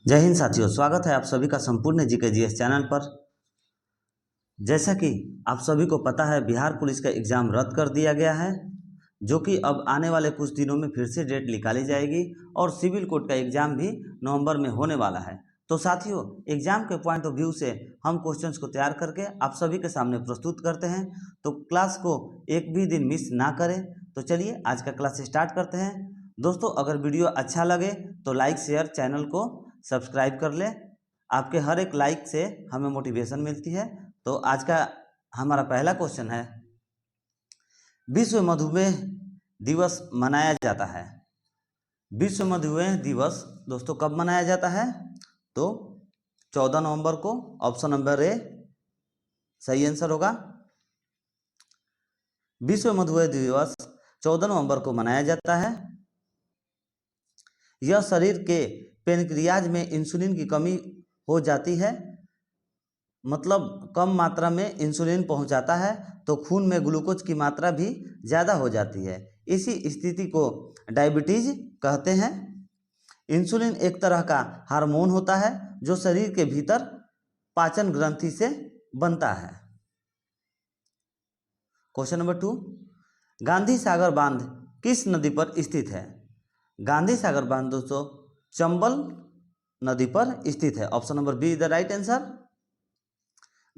जय हिंद साथियों, स्वागत है आप सभी का संपूर्ण जीके जीएस चैनल पर। जैसा कि आप सभी को पता है, बिहार पुलिस का एग्ज़ाम रद्द कर दिया गया है, जो कि अब आने वाले कुछ दिनों में फिर से डेट निकाली जाएगी और सिविल कोर्ट का एग्ज़ाम भी नवंबर में होने वाला है। तो साथियों, एग्ज़ाम के पॉइंट ऑफ व्यू से हम क्वेश्चंस को तैयार करके आप सभी के सामने प्रस्तुत करते हैं। तो क्लास को एक भी दिन मिस ना करें। तो चलिए आज का क्लास स्टार्ट करते हैं। दोस्तों, अगर वीडियो अच्छा लगे तो लाइक शेयर, चैनल को सब्सक्राइब कर लें। आपके हर एक लाइक से हमें मोटिवेशन मिलती है। तो आज का हमारा पहला क्वेश्चन है, विश्व मधुमेह दिवस मनाया जाता है। विश्व मधुमेह दिवस दोस्तों कब मनाया जाता है? तो 14 नवंबर को। ऑप्शन नंबर ए सही आंसर होगा। विश्व मधुमेह दिवस 14 नवंबर को मनाया जाता है। यह शरीर के पेनक्रियाज में इंसुलिन की कमी हो जाती है, मतलब कम मात्रा में इंसुलिन पहुंचाता है, तो खून में ग्लूकोज की मात्रा भी ज़्यादा हो जाती है। इसी स्थिति को डायबिटीज कहते हैं। इंसुलिन एक तरह का हार्मोन होता है जो शरीर के भीतर पाचन ग्रंथि से बनता है। क्वेश्चन नंबर 2, गांधी सागर बांध किस नदी पर स्थित है? गांधी सागर बांध दोस्तों चंबल नदी पर स्थित है। Option number B is the right answer.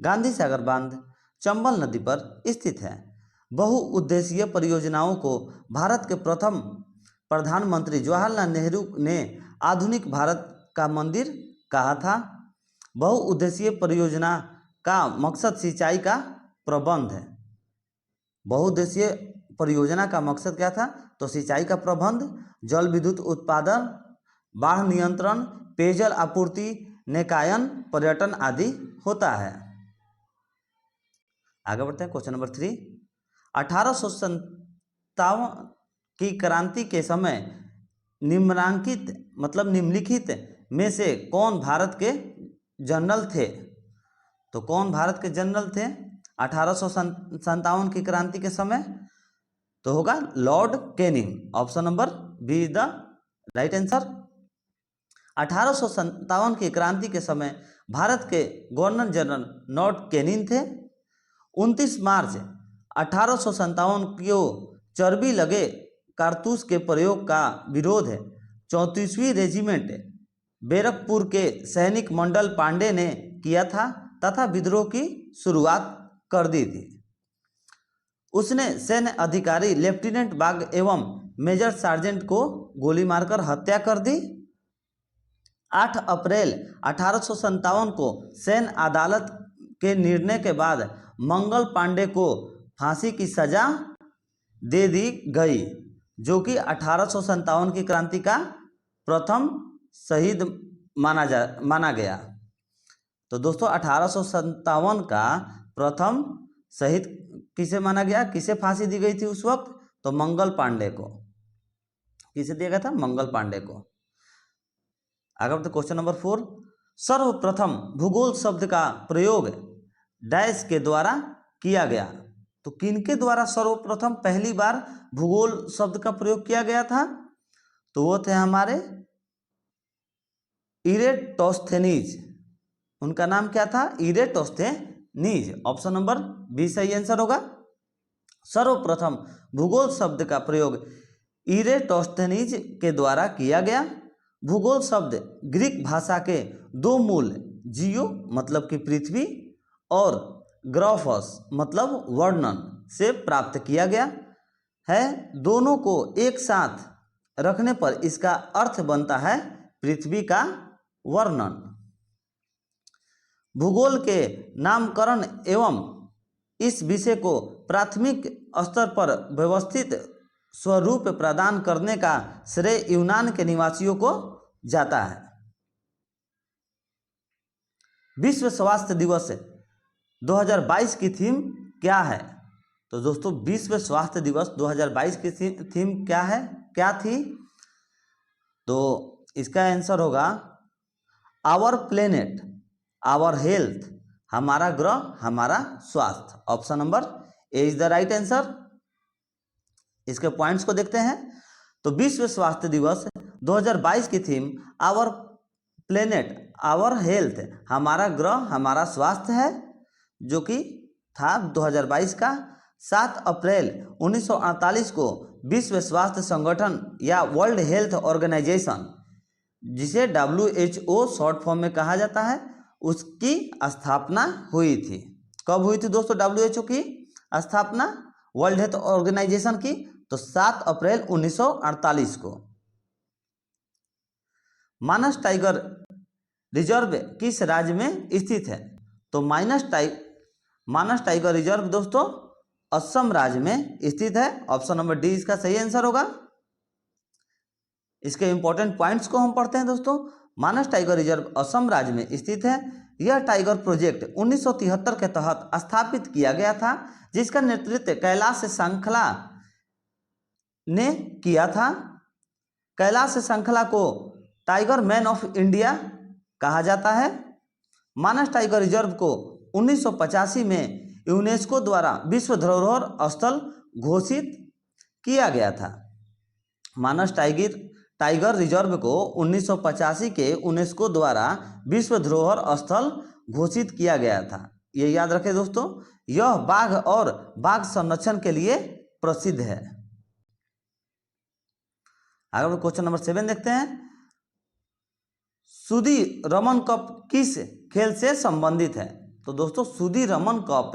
Gandhi Sagar बांध चंबल नदी पर स्थित है। बहुउद्देशीय परियोजनाओं को भारत के प्रथम प्रधानमंत्री जवाहरलाल नेहरू ने आधुनिक भारत का मंदिर कहा था। बहुउद्देशीय परियोजना का मकसद सिंचाई का प्रबंध है। बहुउद्देशीय परियोजना का मकसद क्या था? तो सिंचाई का प्रबंध, जल विद्युत उत्पादन, बाढ़ नियंत्रण, पेयजल आपूर्ति, नौकायन, पर्यटन आदि होता है। आगे बढ़ते हैं। क्वेश्चन नंबर 3, 1857 की क्रांति के समय निम्नलिखित में से कौन भारत के जनरल थे? तो कौन भारत के जनरल थे 1857 की क्रांति के समय? तो होगा Lord Canning. Option number B is the right answer. 1857 की क्रांति के समय भारत के गवर्नर जनरल लॉर्ड कैनिंग थे। 29 मार्च 1857 को चर्बी लगे कारतूस के प्रयोग का विरोध 34वीं रेजिमेंट बैरकपुर के सैनिक मंडल पांडे ने किया था तथा विद्रोह की शुरुआत कर दी थी। उसने सैन्य अधिकारी लेफ्टिनेंट बाग एवं मेजर सार्जेंट को गोली मारकर हत्या कर दी। 8 अप्रैल 1857 को सैन्य अदालत के निर्णय के बाद मंगल पांडे को फांसी की सजा दे दी गई, जो कि 1857 की क्रांति का प्रथम शहीद माना गया। तो दोस्तों 1857 का प्रथम शहीद किसे माना गया? किसे फांसी दी गई थी उस वक्त? तो मंगल पांडे को। किसे दिया गया था? मंगल पांडे को। आगे बढ़ते क्वेश्चन नंबर 4, सर्वप्रथम भूगोल शब्द का प्रयोग डैश के द्वारा किया गया। तो किनके द्वारा सर्वप्रथम पहली बार भूगोल शब्द का प्रयोग किया गया था? तो वो थे हमारे इरेटोस्थेनीज। उनका नाम क्या था? इरेटोस्थेनीज। ऑप्शन नंबर बी सही आंसर होगा। सर्वप्रथम भूगोल शब्द का प्रयोग इरेटोस्थेनीज के द्वारा किया गया। भूगोल शब्द ग्रीक भाषा के दो मूल जियो मतलब कि पृथ्वी और ग्राफस मतलब वर्णन से प्राप्त किया गया है। दोनों को एक साथ रखने पर इसका अर्थ बनता है पृथ्वी का वर्णन। भूगोल के नामकरण एवं इस विषय को प्राथमिक स्तर पर व्यवस्थित स्वरूप प्रदान करने का श्रेय यूनान के निवासियों को जाता है। विश्व स्वास्थ्य दिवस 2022 की थीम क्या है? तो दोस्तों विश्व स्वास्थ्य दिवस 2022 की थीम क्या है, क्या थी? तो इसका आंसर होगा आवर प्लेनेट आवर हेल्थ, हमारा ग्रह हमारा स्वास्थ्य। Option number A is the right answer. इसके पॉइंट्स को देखते हैं। तो विश्व स्वास्थ्य दिवस 2022 की theme our planet our health, हमारा ग्रह हमारा स्वास्थ्य है, जो कि था 2022 का। 7 अप्रैल 1948 को विश्व स्वास्थ्य संगठन या वर्ल्ड हेल्थ ऑर्गेनाइजेशन, जिसे WHO शॉर्ट फॉर्म में कहा जाता है, उसकी स्थापना हुई थी। कब हुई थी दोस्तों WHO की स्थापना, वर्ल्ड हेल्थ ऑर्गेनाइजेशन की? तो 7 अप्रैल 1948 को। मानस टाइगर रिजर्व किस राज्य में स्थित है? तो मानस टाइगर रिजर्व दोस्तों असम राज्य में स्थित है। ऑप्शन नंबर डी इसका सही आंसर होगा। इसके इंपॉर्टेंट पॉइंट्स को हम पढ़ते हैं दोस्तों। मानस टाइगर रिजर्व असम राज्य में स्थित है। यह टाइगर प्रोजेक्ट 1973 के तहत स्थापित किया गया था, जिसका नेतृत्व कैलाश श्रृंखला ने किया था। कैलाश श्रृंखला को टाइगर मैन ऑफ इंडिया कहा जाता है। मानस टाइगर रिजर्व को 1985 में यूनेस्को द्वारा विश्व धरोहर स्थल घोषित किया गया था। मानस टाइगर रिजर्व को 1985 के यूनेस्को द्वारा विश्व धरोहर स्थल घोषित किया गया था। ये याद रखें दोस्तों, यह बाघ और बाघ संरक्षण के लिए प्रसिद्ध है। आगे क्वेश्चन नंबर 7 देखते हैं। सुदी रमन कप किस खेल से संबंधित है? तो दोस्तों सुदी रमन कप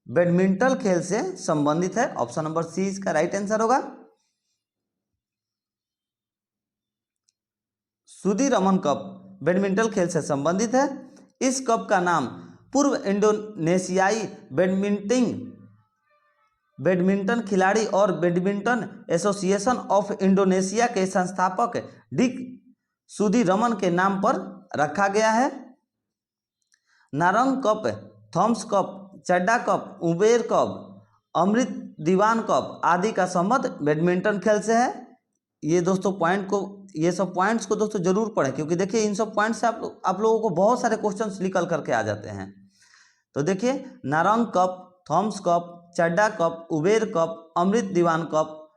बैडमिंटन खेल से संबंधित है। ऑप्शन नंबर सी इसका राइट आंसर होगा। सुदी रमन कप बैडमिंटन खेल से संबंधित है। इस कप का नाम पूर्व इंडोनेशियाई बैडमिंटन खिलाड़ी और बैडमिंटन एसोसिएशन ऑफ इंडोनेशिया के संस्थापक डिक सुदी रमन के नाम पर रखा गया है। नारंग कप, थॉम्स कप, चड्डा कप, उबेर कप, अमृत दीवान कप आदि का संबंध बैडमिंटन खेल से है। ये दोस्तों ये सब पॉइंट्स को दोस्तों जरूर पढ़ें, क्योंकि देखिए इन सब पॉइंट्स से आप लोगों को बहुत सारे क्वेश्चंस निकल करके आ जाते हैं। तो देखिए नारंग कप, थॉम्स कप, चड्डा कप, उबेर कप, अमृत दीवान कप,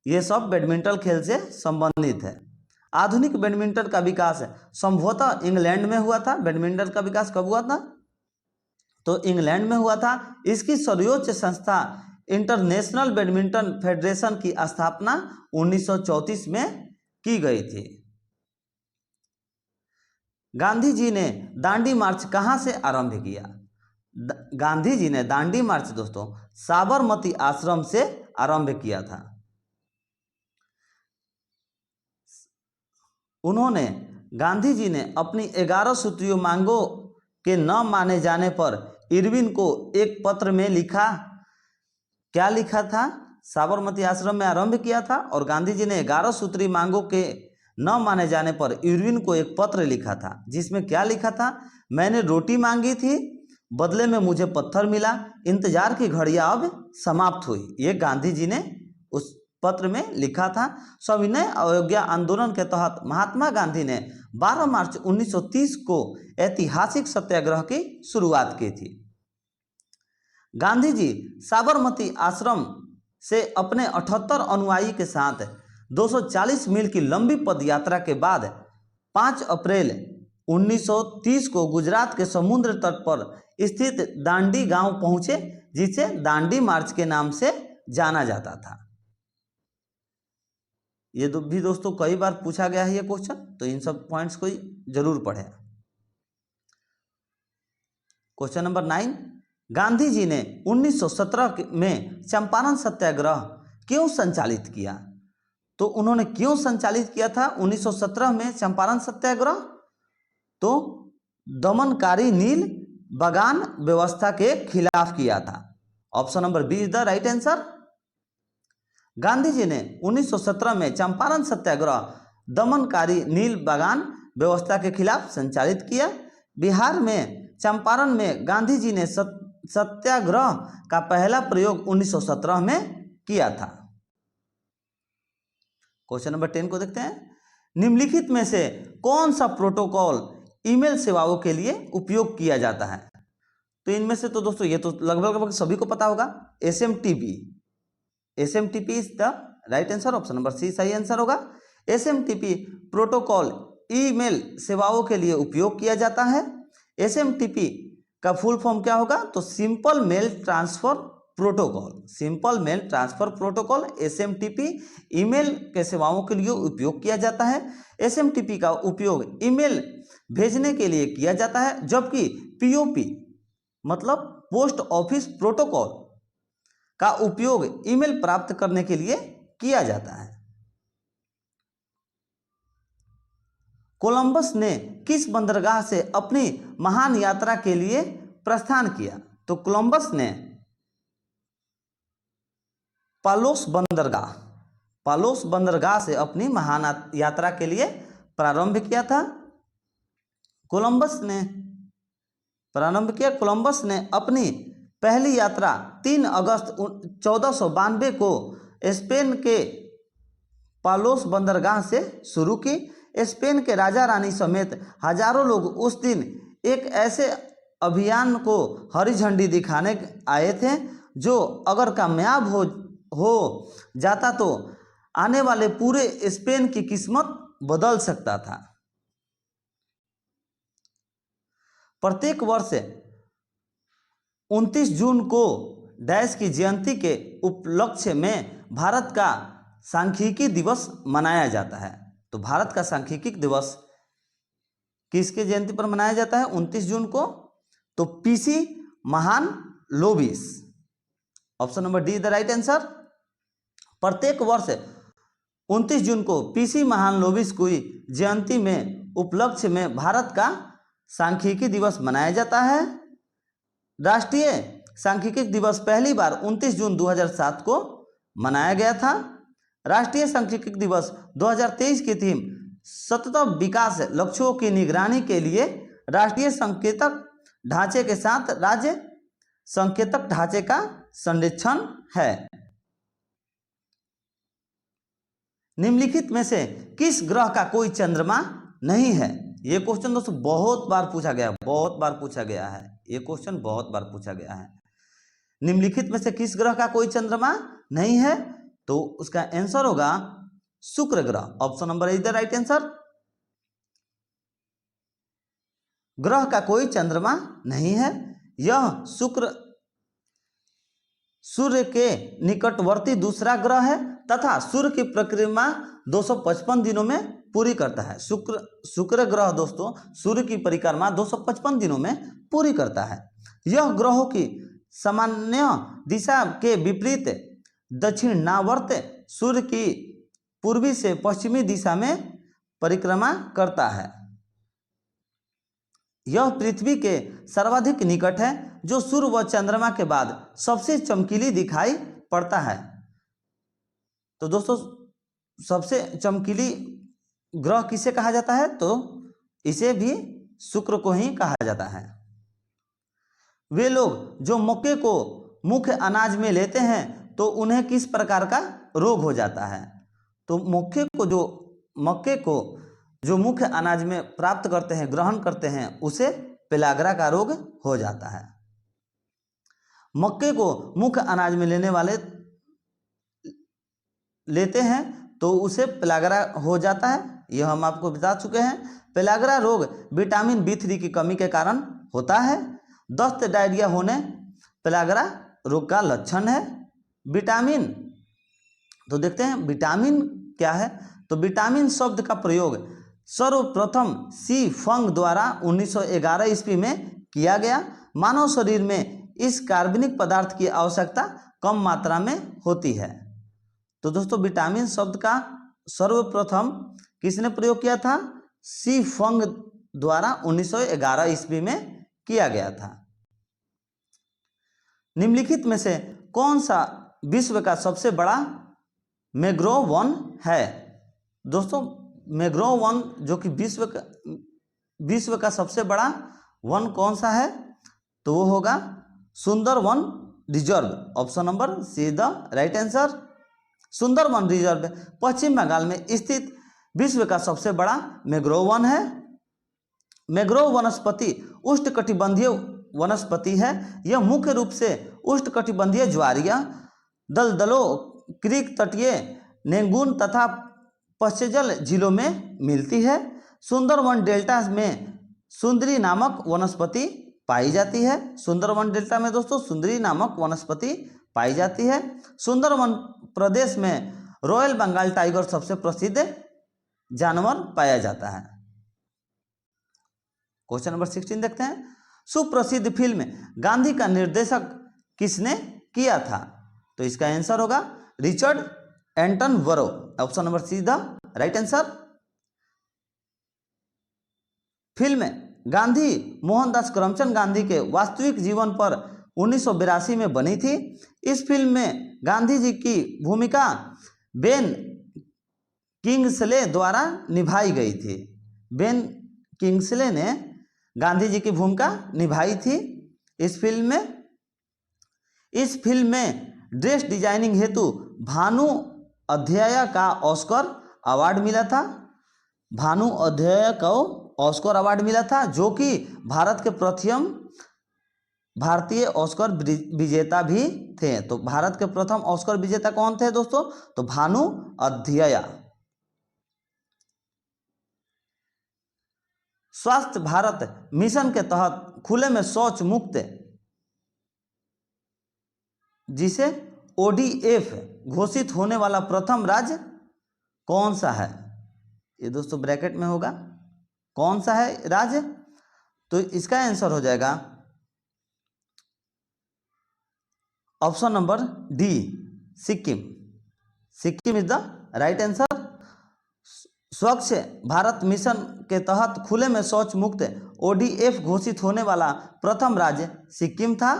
ये सब बैडमिंटन खेल से संबंधित है। आधुनिक बैडमिंटन का विकास संभवतः इंग्लैंड में हुआ था। बैडमिंटन का विकास कब हुआ था? तो इंग्लैंड में हुआ था। इसकी सर्वोच्च संस्था इंटरनेशनल बैडमिंटन फेडरेशन की स्थापना 1934 में की गई थी। गांधी जी ने दांडी मार्च कहां से आरंभ किया? गांधी जी ने दांडी मार्च दोस्तों साबरमती आश्रम से आरंभ किया था। गांधी जी ने अपनी 11 सूत्रीय मांगों के न माने जाने पर इरविन को एक पत्र में लिखा। क्या लिखा था? साबरमती आश्रम में आरंभ किया था और गांधी जी ने 11 सूत्रीय मांगों के न माने जाने पर इरविन को एक पत्र लिखा था, जिसमें क्या लिखा था? मैंने रोटी मांगी थी, बदले में मुझे पत्थर मिला, इंतजार की घड़ियां अब समाप्त हुई। ये गांधी जी ने उस पत्र में लिखा था। सविनय अवज्ञा आंदोलन के तहत महात्मा गांधी ने 12 मार्च 1930 को ऐतिहासिक सत्याग्रह की शुरुआत की थी। गांधी जी साबरमती आश्रम से अपने 78 अनुयायी के साथ 240 मील की लंबी पदयात्रा के बाद 5 अप्रैल 1930 को गुजरात के समुद्र तट पर स्थित दांडी गांव पहुंचे, जिसे दांडी मार्च के नाम से जाना जाता था। ये भी दोस्तों कई बार पूछा गया है ये क्वेश्चन, तो इन सब पॉइंट्स को जरूर पढ़ें। क्वेश्चन नंबर 9, गांधी जी ने 1917 में चंपारण सत्याग्रह क्यों संचालित किया? तो उन्होंने क्यों संचालित किया था 1917 में चंपारण सत्याग्रह? तो दमनकारी नील बगान व्यवस्था के खिलाफ किया था। Option number B is the right answer. Gandhi ji ने 1917 में चंपारण सत्याग्रह दमनकारी नील बगान व्यवस्था के खिलाफ संचालित किया। बिहार में चंपारण में गांधी जी ने सत्याग्रह का पहला प्रयोग 1917 में किया था। क्वेश्चन नंबर 10 को देखते हैं। निम्नलिखित में से कौन सा प्रोटोकॉल ईमेल सेवाओं के लिए उपयोग किया जाता है? तो इनमें से तो दोस्तों ये तो लगभग सभी को पता होगा, SMTP is the right answer. Option number C सही आंसर होगा। SMTP प्रोटोकॉल ईमेल सेवाओं के लिए उपयोग किया जाता है। एसएमटीपी का फुल फॉर्म क्या होगा? तो simple mail transfer protocol. Simple mail transfer protocol SMTP email के सेवाओं के लिए उपयोग किया जाता है। एसएमटीपी का उपयोग ईमेल भेजने के लिए किया जाता है, जबकि पीओपी मतलब पोस्ट ऑफिस प्रोटोकॉल का उपयोग ईमेल प्राप्त करने के लिए किया जाता है। कोलंबस ने किस बंदरगाह से अपनी महान यात्रा के लिए प्रस्थान किया? तो कोलंबस ने पालोस बंदरगाह से अपनी महान यात्रा के लिए प्रारंभ किया था। कोलंबस ने अपनी पहली यात्रा 3 अगस्त 1492 को स्पेन के पालोस बंदरगाह से शुरू की। स्पेन के राजा रानी समेत हजारों लोग उस दिन एक ऐसे अभियान को हरी झंडी दिखाने आए थे जो अगर कामयाब हो जाता तो आने वाले पूरे स्पेन की किस्मत बदल सकता था। प्रत्येक वर्ष 29 जून को डैश की जयंती के उपलक्ष्य में भारत का सांख्यिकी दिवस मनाया जाता है। तो भारत का सांख्यिकी दिवस किसके जयंती पर मनाया जाता है 29 जून को? तो PC Mahalanobis. Option number D the right answer. प्रत्येक वर्ष 29 जून को पीसी महालनोबिस की जयंती में उपलक्ष्य में भारत का सांख्यिकी दिवस मनाया जाता है। राष्ट्रीय सांख्यिकी दिवस पहली बार 29 जून 2007 को मनाया गया था। राष्ट्रीय सांख्यिकी दिवस 2023 की थीम सतत विकास लक्ष्यों की निगरानी के लिए राष्ट्रीय संकेतक ढांचे के साथ राज्य संकेतक ढांचे का संरक्षण है। निम्नलिखित में से किस ग्रह का कोई चंद्रमा नहीं है? ये क्वेश्चन दोस्तों बहुत बार पूछा गया है। ये क्वेश्चन बहुत बार पूछा गया है। निम्नलिखित में से किस ग्रह का कोई चंद्रमा नहीं है? तो उसका आंसर होगा शुक्र ग्रह। Option number is the right answer. ग्रह का कोई चंद्रमा नहीं है। यह शुक्र सूर्य के निकटवर्ती दूसरा ग्रह है तथा सूर्य की परिक्रमा 255 दिनों में पूरी करता है। शुक्र ग्रह दोस्तों सूर्य की परिक्रमा 255 दिनों में पूरी करता है। यह ग्रहों की सामान्य दिशा के विपरीत दक्षिणावर्त सूर्य की पूर्वी से पश्चिमी दिशा में परिक्रमा करता है। यह पृथ्वी के सर्वाधिक निकट है, जो सूर्य व चंद्रमा के बाद सबसे चमकीली दिखाई पड़ता है। तो दोस्तों सबसे चमकीली ग्रह किसे कहा जाता है? तो इसे भी शुक्र को ही कहा जाता है। वे लोग जो मक्के को मुख्य अनाज में लेते हैं तो उन्हें किस प्रकार का रोग हो जाता है? तो मक्के को जो मुख्य अनाज में प्राप्त करते हैं, ग्रहण करते हैं, उसे पेलाग्रा का रोग हो जाता है। मक्के को मुख्य अनाज में लेते हैं तो उसे पेलाग्रा हो जाता है। यह हम आपको बता चुके हैं। पेलाग्रा रोग विटामिन B3 की कमी के कारण होता है। दस्त डायरिया होने पेलाग्रा रोग का लक्षण है। विटामिन, तो देखते हैं विटामिन क्या है। तो विटामिन शब्द का प्रयोग सर्वप्रथम सी फंग द्वारा 1911 ईस्वी में किया गया। मानव शरीर में इस कार्बनिक पदार्थ की आवश्यकता कम मात्रा में होती है। तो दोस्तों विटामिन शब्द का सर्वप्रथम किसने प्रयोग किया था? सी फंग द्वारा 1911 ईस्वी में किया गया था। निम्नलिखित में से कौन सा विश्व का सबसे बड़ा मैंग्रोव वन है? दोस्तों मैंग्रोव वन जो कि विश्व का सबसे बड़ा वन कौन सा है? तो वो होगा Sundarban reserve. Option number C the right answer. Sundarban reserve Paschim Bangal में स्थित विश्व का सबसे बड़ा मैंग्रोव वन है। मैंग्रोव वनस्पति उष्णकटिबंधीय वनस्पति है। यह मुख्य रूप से उष्णकटिबंधीय ज्वारीय, दलदलों, क्रीक तटीय, नेंगून तथा पश्चजल झीलों में मिलती है। सुंदरवन डेल्टा में सुंदरी नामक वनस्पति पाई जाती है। सुंदरवन डेल्टा में दोस्तों सुंदरी नामक वनस्पति पाई जाती है। सुंदरवन प्रदेश में रॉयल बंगाल टाइगर सबसे प्रसिद्ध जानवर पाया जाता है। क्वेश्चन नंबर 16 देखते हैं। सुप्रसिद्ध फिल्म गांधी का निर्देशक किसने किया था? तो इसका आंसर होगा Richard Attenborough. Option number C the right answer. Film Gandhi Mohandas Karamchand Gandhi के वास्तविक जीवन पर 1982 में बनी थी। इस फिल्म में गांधी जी की भूमिका बेन किंग्सले द्वारा निभाई गई थी। बेन किंग्सले ने गांधी जी की भूमिका निभाई थी इस फिल्म में ड्रेस डिजाइनिंग हेतु भानु अध्याय का ऑस्कर अवार्ड मिला था। भानु अध्याय को ऑस्कर अवार्ड मिला था, जो कि भारत के प्रथम भारतीय ऑस्कर विजेता भी थे। तो भारत के प्रथम ऑस्कर विजेता कौन थे दोस्तों? तो भानु अध्याय। स्वास्थ्य भारत मिशन के तहत खुले में शौच मुक्त जिसे ओडीएफ घोषित होने वाला प्रथम राज्य कौन सा है? ये दोस्तों ब्रैकेट में होगा, कौन सा है राज्य? तो इसका आंसर हो जाएगा option number D, Sikkim. Sikkim is the right answer. स्वच्छ भारत मिशन के तहत खुले में शौच मुक्त ओडीएफ घोषित होने वाला प्रथम राज्य सिक्किम था।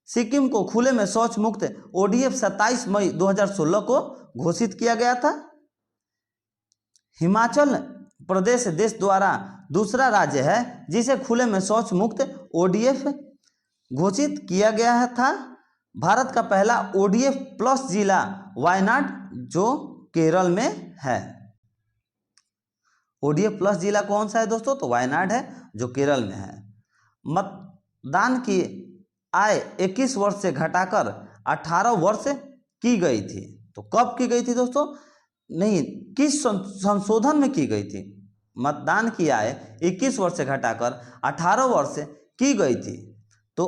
सिक्किम को खुले में शौच मुक्त ओडीएफ 27 मई 2016 को घोषित किया गया था। हिमाचल प्रदेश देश द्वारा दूसरा राज्य है जिसे खुले में शौच मुक्त ओडीएफ घोषित किया गया था। भारत का पहला ओडीएफ प्लस जिला वायनाड जो केरल में है। ओडीएफ प्लस जिला कौन सा है दोस्तों? तो वायनाड है जो केरल में है। मतदान की आय 21 वर्ष से घटाकर 18 वर्ष की गई थी। तो कब की गई थी दोस्तों? नहीं, किस संशोधन में की गई थी? मतदान की आय 21 वर्ष से घटाकर 18 वर्ष की गई थी। तो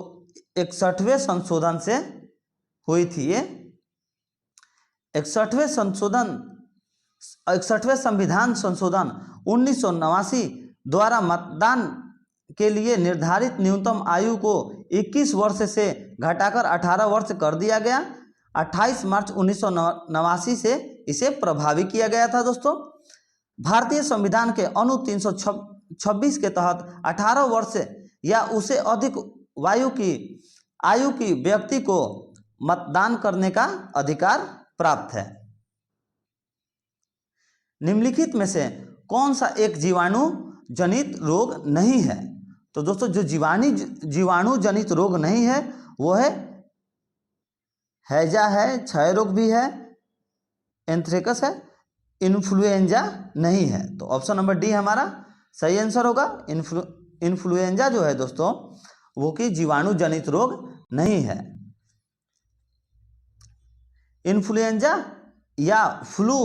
61वें संशोधन से हुई थी ये। 61वें संविधान संशोधन 1989 द्वारा मतदान के लिए निर्धारित न्यूनतम आयु को 21 वर्ष से घटाकर 18 वर्ष कर दिया गया। 28 मार्च 1989 से इसे प्रभावी किया गया था दोस्तों। भारतीय संविधान के अनु 326 के तहत 18 वर्ष या उससे अधिक आयु की व्यक्ति को मतदान करने का अधिकार प्राप्त है। निम्नलिखित में से कौन सा एक जीवाणु जनित रोग नहीं है? तो दोस्तों जो जीवाणु जनित रोग नहीं है वो है हैजा है, क्षय रोग भी है, एंथ्रेक्स है, इन्फ्लुएंजा नहीं है। तो ऑप्शन नंबर डी हमारा सही आंसर होगा। इन्फ्लुएंजा जो है दोस्तों वो कि जीवाणु जनित रोग नहीं है। इन्फ्लुएंजा या फ्लू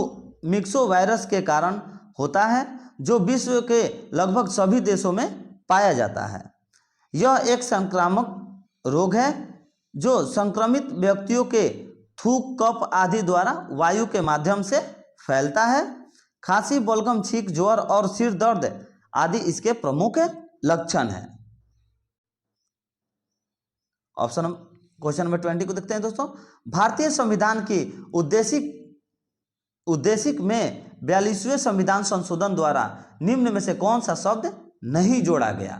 मिक्सो वायरस के कारण होता है जो विश्व के लगभग सभी देशों में पाया जाता है। यह एक संक्रामक रोग है जो संक्रमित व्यक्तियों के थूक, कफ आदि द्वारा वायु के माध्यम से फैलता है। खांसी, बलगम, छींक, ज्वर और सिर दर्द आदि इसके प्रमुख लक्षण हैं। क्वेश्चन नंबर 20 को देखते हैं दोस्तों। भारतीय संविधान की उद्देशिक में 42वें संविधान संशोधन द्वारा निम्न में से कौन सा शब्द नहीं जोड़ा गया?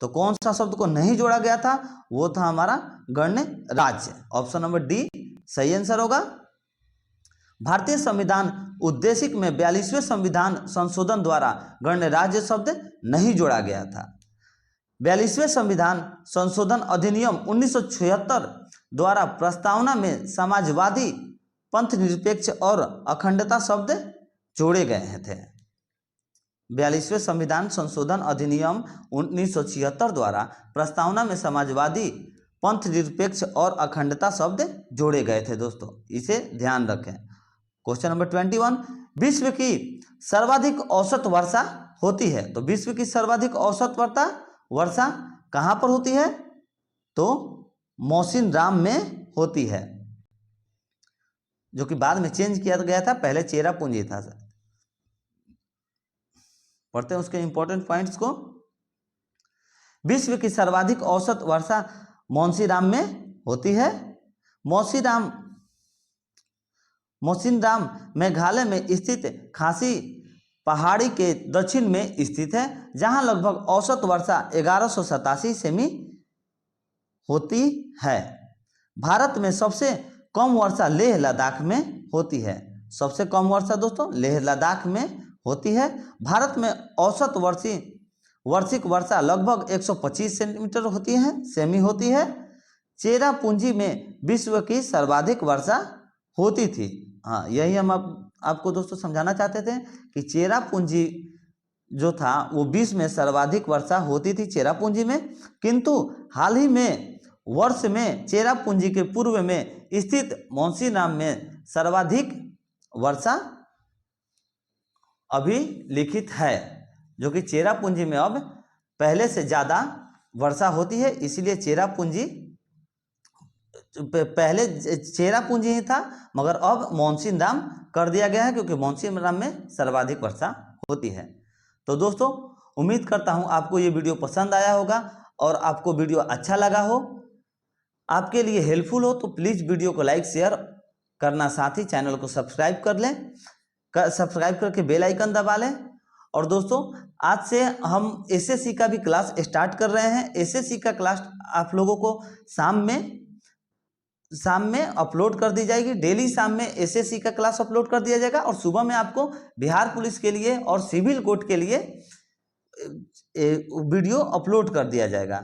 तो कौन सा शब्द को नहीं जोड़ा गया था? वो था हमारा गण्य राज्य। ऑप्शन नंबर डी सही आंसर होगा। भारतीय संविधान उद्देशिक में 42वें संविधान संशोधन द्वारा गण्य राज्य शब्द नहीं जोड़ा गया था। 42वें संविधान संशोधन अधिनियम 1976 द्वारा प्रस्तावना में समाजवादी, पंथ निरपेक्ष और अखंडता शब्द जोड़े गए थे। 42वें संविधान संशोधन अधिनियम 1976 द्वारा प्रस्तावना में समाजवादी, पंथ निरपेक्ष और अखंडता शब्द जोड़े गए थे दोस्तों, इसे ध्यान रखें। क्वेश्चन नंबर 21, विश्व की सर्वाधिक औसत वर्षा होती है। तो विश्व की सर्वाधिक औसत वर्षा कहाँ पर होती है? तो मौसिनराम में होती है, जो कि बाद में चेंज किया गया था, पहले चेरापूंजी था। पढ़ते हैं उसके इंपॉर्टेंट पॉइंट्स को। विश्व की सर्वाधिक औसत वर्षा मौसिनराम में होती है। मौसिनराम मेघालय में स्थित खासी पहाड़ी के दक्षिण में स्थित है, जहां लगभग औसत वर्षा 1187 सेमी होती है। भारत में सबसे कम वर्षा लेह लद्दाख में होती है। सबसे कम वर्षा दोस्तों लेह लद्दाख में होती है। भारत में औसत वार्षिक वर्षा लगभग 125 सेंटीमीटर सेमी होती है। चेरापूंजी में विश्व की सर्वाधिक वर्षा होती थी। हाँ, यही हम आपको दोस्तों समझाना चाहते थे कि चेरापूंजी जो था वो विश्व में सर्वाधिक वर्षा होती थी चेरापूंजी में, किंतु हाल ही में वर्ष में चेरापूंजी के पूर्व में स्थित मौसिनराम में सर्वाधिक वर्षा अभी लिखित है, जो कि चेरापूंजी में अब पहले से ज़्यादा वर्षा होती है। इसलिए पहले चेरापूंजी ही था, मगर अब मौसिनराम कर दिया गया है, क्योंकि मौसिनराम में सर्वाधिक वर्षा होती है। तो दोस्तों उम्मीद करता हूँ आपको ये वीडियो पसंद आया होगा और आपको वीडियो अच्छा लगा हो, आपके लिए हेल्पफुल हो, तो प्लीज़ वीडियो को लाइक शेयर करना, साथ ही चैनल को सब्सक्राइब कर लें, सब्सक्राइब करके बेल आइकन दबा लें। और दोस्तों आज से हम एसएससी का भी क्लास स्टार्ट कर रहे हैं। एसएससी का क्लास आप लोगों को शाम में अपलोड कर दी जाएगी। डेली शाम में एसएससी का क्लास अपलोड कर दिया जाएगा और सुबह में आपको बिहार पुलिस के लिए और सिविल कोर्ट के लिए वीडियो अपलोड कर दिया जाएगा।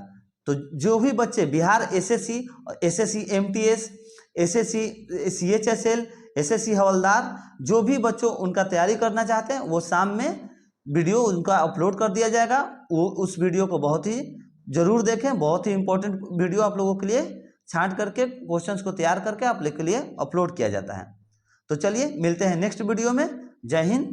तो जो भी बच्चे Bihar SSC MTS, SSC CHSL, SSC havaldar, जो भी बच्चों उनका तैयारी करना चाहते हैं, वो शाम में वीडियो उनका अपलोड कर दिया जाएगा। वो उस वीडियो को बहुत ही ज़रूर देखें। बहुत ही इंपॉर्टेंट वीडियो आप लोगों के लिए छांट करके क्वेश्चंस को तैयार करके आप लोगों के लिए अपलोड किया जाता है। तो चलिए मिलते हैं नेक्स्ट वीडियो में। जय हिंद।